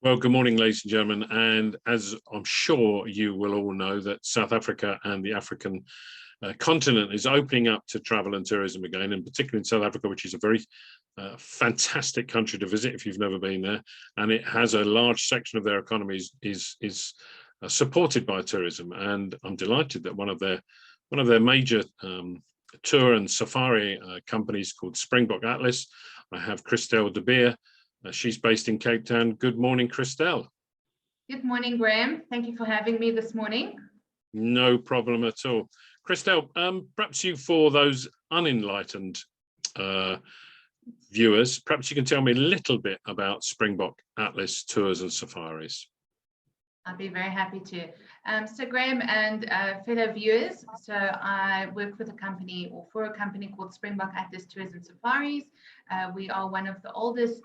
Well, good morning, ladies and gentlemen. And as I'm sure you will all know, that South Africa and the African continent is opening up to travel and tourism again, and particularly in South Africa, which is a very fantastic country to visit if you've never been there. And it has a large section of their economy is supported by tourism. And I'm delighted that one of their major tour and safari companies called Springbok Atlas. I have Christel de Beer. She's based in Cape Town. Good morning, Christel. Good morning, Graham. Thank you for having me this morning. No problem at all. Christel, perhaps you, for those unenlightened viewers, perhaps you can tell me a little bit about Springbok Atlas tours and safaris. I'll be very happy to. So Graham and fellow viewers, so I work with a company or for a company called Springbok Atlas Tours and Safaris. We are one of the oldest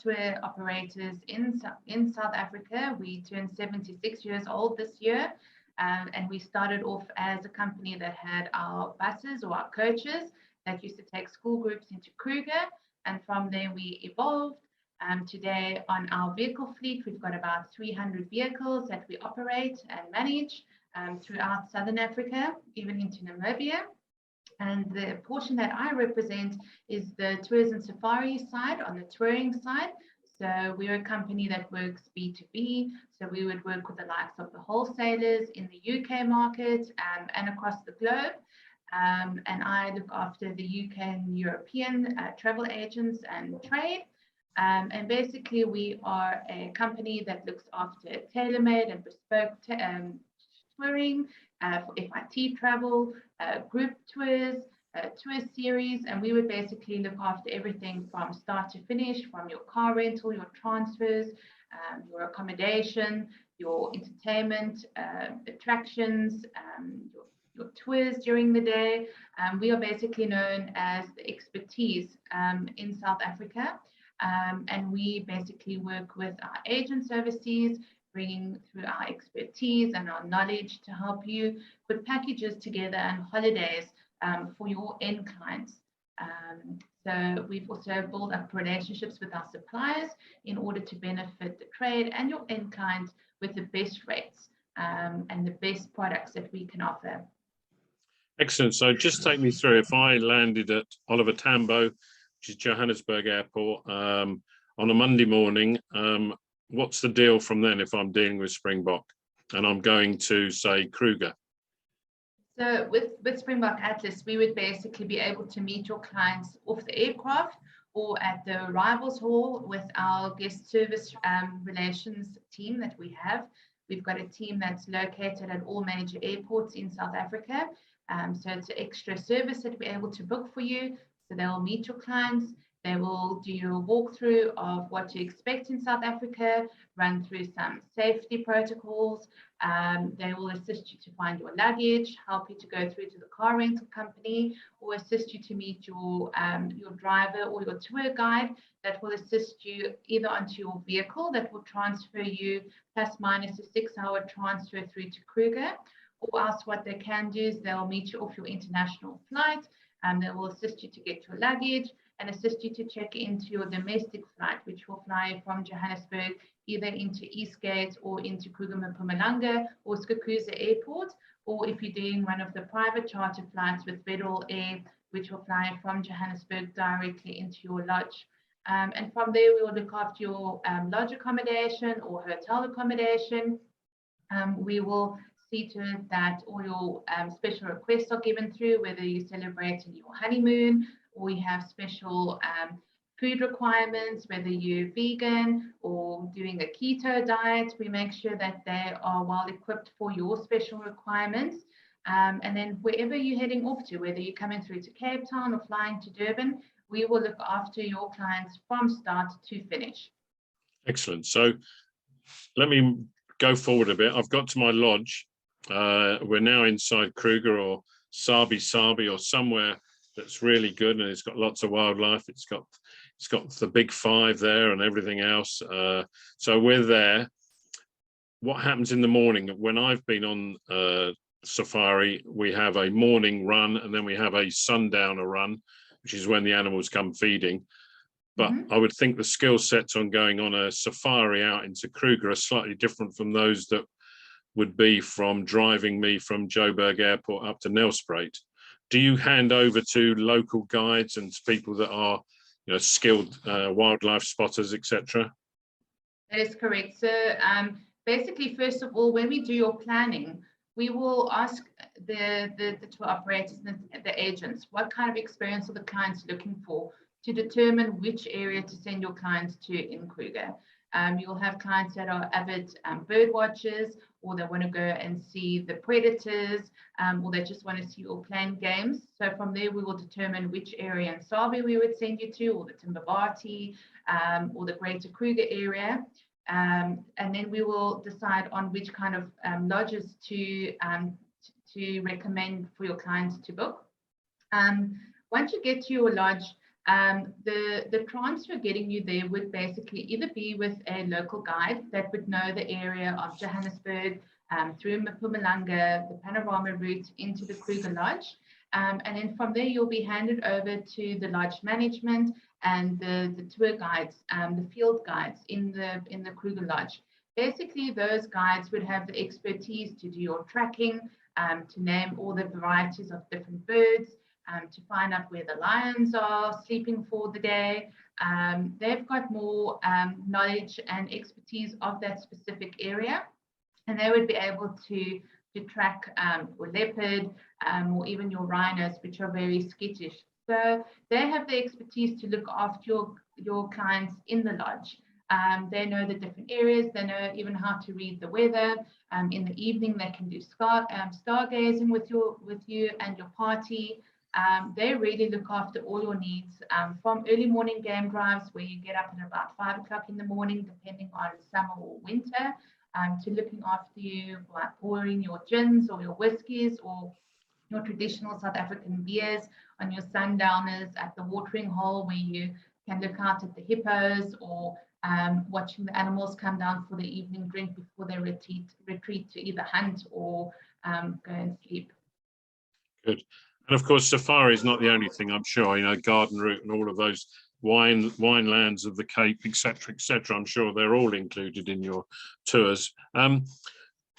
tour operators in South Africa. We turned 76 years old this year. And we started off as a company that had our buses or our coaches that used to take school groups into Kruger. And from there we evolved. Today on our vehicle fleet, we've got about 300 vehicles that we operate and manage throughout Southern Africa, even into Namibia. And the portion that I represent is the tours and safari side, on the touring side. So we're a company that works B2B. So we would work with the likes of the wholesalers in the UK market and across the globe. And I look after the UK and European travel agents and trade. And basically, we are a company that looks after tailor-made and bespoke touring for FIT travel, group tours, tour series, and we would basically look after everything from start to finish, from your car rental, your transfers, your accommodation, your entertainment, attractions, your tours during the day. We are basically known as the expertise in South Africa. And we basically work with our agents overseas, bringing through our expertise and our knowledge to help you put packages together and holidays for your end clients. So we've also built up relationships with our suppliers in order to benefit the trade and your end clients with the best rates and the best products that we can offer. Excellent. So just take me through, if I landed at Oliver Tambo, which is Johannesburg Airport, on a Monday morning, what's the deal from then if I'm dealing with Springbok and I'm going to, say, Kruger? So with Springbok Atlas, we would basically be able to meet your clients off the aircraft or at the arrivals hall with our guest service relations team that we have. We've got a team that's located at all major airports in South Africa. So it's an extra service that we're able to book for you. So they will meet your clients, they will do your walkthrough of what to expect in South Africa, run through some safety protocols. They will assist you to find your luggage, help you to go through to the car rental company, or assist you to meet your driver or your tour guide that will assist you either onto your vehicle that will transfer you plus minus a 6-hour transfer through to Kruger, or else what they can do is they'll meet you off your international flight. They will assist you to get your luggage and assist you to check into your domestic flight, which will fly from Johannesburg either into Eastgate or into Kruger Mpumalanga or Skukuza Airport, or if you're doing one of the private charter flights with Federal Air, which will fly from Johannesburg directly into your lodge. And from there, we will look after your lodge accommodation or hotel accommodation. We will see to it that all your special requests are given through, whether you're celebrating your honeymoon or you have special food requirements, whether you're vegan or doing a keto diet. We make sure that they are well equipped for your special requirements. And then wherever you're heading off to, whether you're coming through to Cape Town or flying to Durban, we will look after your clients from start to finish. Excellent. So let me go forward a bit. I've got to my lodge. We're now inside Kruger or Sabi or somewhere that's really good, and it's got lots of wildlife. It's got the big five there and everything else. So we're there. What happens in the morning? When I've been on safari, we have a morning run and then we have a sundowner run, which is when the animals come feeding. But I would think the skill sets on going on a safari out into Kruger are slightly different from those that would be from driving me from Joburg Airport up to Nelspruit. Do you hand over to local guides and people that are, skilled wildlife spotters, etc.? That is correct. So basically, first of all, when we do your planning, we will ask the tour operators and the agents what kind of experience are the clients looking for to determine which area to send your clients to in Kruger. You'll have clients that are avid bird watchers, or they want to go and see the predators, or they just want to see or plan games. So from there, we will determine which area in Sabi we would send you to, or the Timbabati, or the Greater Kruger area. And then we will decide on which kind of lodges to recommend for your clients to book. Once you get to your lodge, the transfer getting you there would basically either be with a local guide that would know the area of Johannesburg, through Mpumalanga, the panorama route into the Kruger Lodge. And then from there, you'll be handed over to the lodge management and the tour guides, the field guides in the Kruger Lodge. Basically, those guides would have the expertise to do your tracking, to name all the varieties of different birds, to find out where the lions are sleeping for the day. They've got more knowledge and expertise of that specific area, and they would be able to track or leopard, or even your rhinos, which are very skittish. So they have the expertise to look after your clients in the lodge. They know the different areas. They know even how to read the weather. In the evening, they can do stargazing with you and your party. They really look after all your needs, from early morning game drives where you get up at about 5 o'clock in the morning, depending on summer or winter, to looking after you by pouring your gins or your whiskies or your traditional South African beers on your sundowners at the watering hole, where you can look out at the hippos, or watching the animals come down for the evening drink before they retreat to either hunt or go and sleep. Good. And of course, safari is not the only thing, I'm sure, garden route and all of those wine lands of the Cape, etc., etc. I'm sure they're all included in your tours.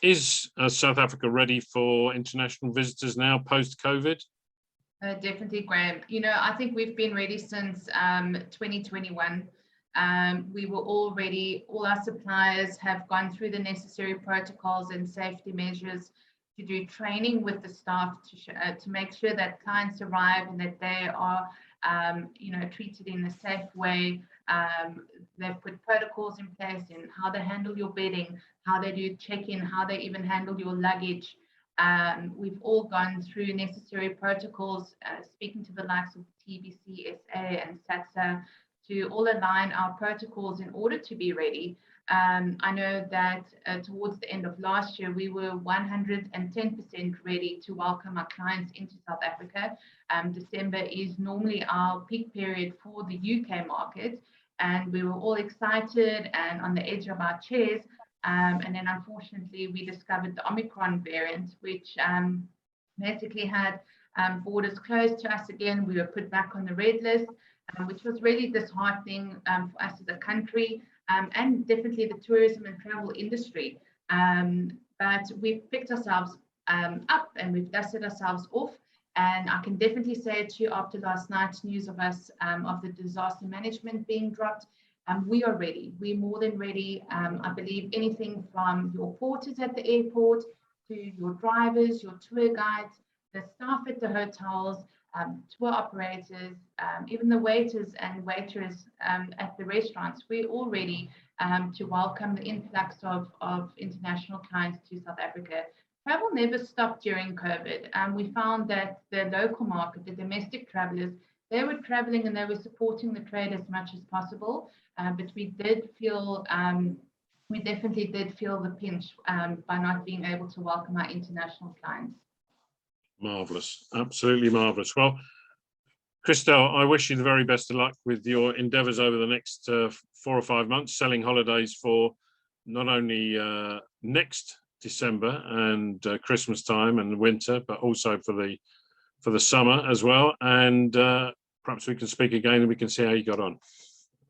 Is South Africa ready for international visitors now post-COVID? Definitely, Graham. I think we've been ready since 2021. We were all ready. All our suppliers have gone through the necessary protocols and safety measures to do training with the staff to make sure that clients arrive and that they are treated in a safe way. They've put protocols in place in how they handle your bedding, how they do check-in, how they even handle your luggage. We've all gone through necessary protocols, speaking to the likes of TBC, SA and SATSA, to all align our protocols in order to be ready. I know that towards the end of last year, we were 110% ready to welcome our clients into South Africa. December is normally our peak period for the UK market, and we were all excited and on the edge of our chairs. And then unfortunately, we discovered the Omicron variant, which basically had borders closed to us again. We were put back on the red list, which was really disheartening for us as a country, and definitely the tourism and travel industry. But we've picked ourselves up and we've dusted ourselves off. And I can definitely say to you, after last night's news of us, of the disaster management being dropped, we are ready. We're more than ready. I believe anything from your porters at the airport to your drivers, your tour guides, the staff at the hotels, tour operators, even the waiters and waitress at the restaurants, we're all ready to welcome the influx of international clients to South Africa. Travel never stopped during COVID. We found that the local market, the domestic travelers, they were traveling and they were supporting the trade as much as possible. But we definitely did feel the pinch by not being able to welcome our international clients. Marvellous, absolutely marvellous. Well, Christelle, I wish you the very best of luck with your endeavours over the next 4 or 5 months, selling holidays for not only next December and Christmas time and winter, but also for the summer as well. And perhaps we can speak again and we can see how you got on.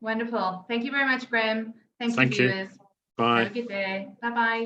Wonderful. Thank you very much, Graham. Thank you, Thank you. viewers. Bye. Have a good day. Bye-bye.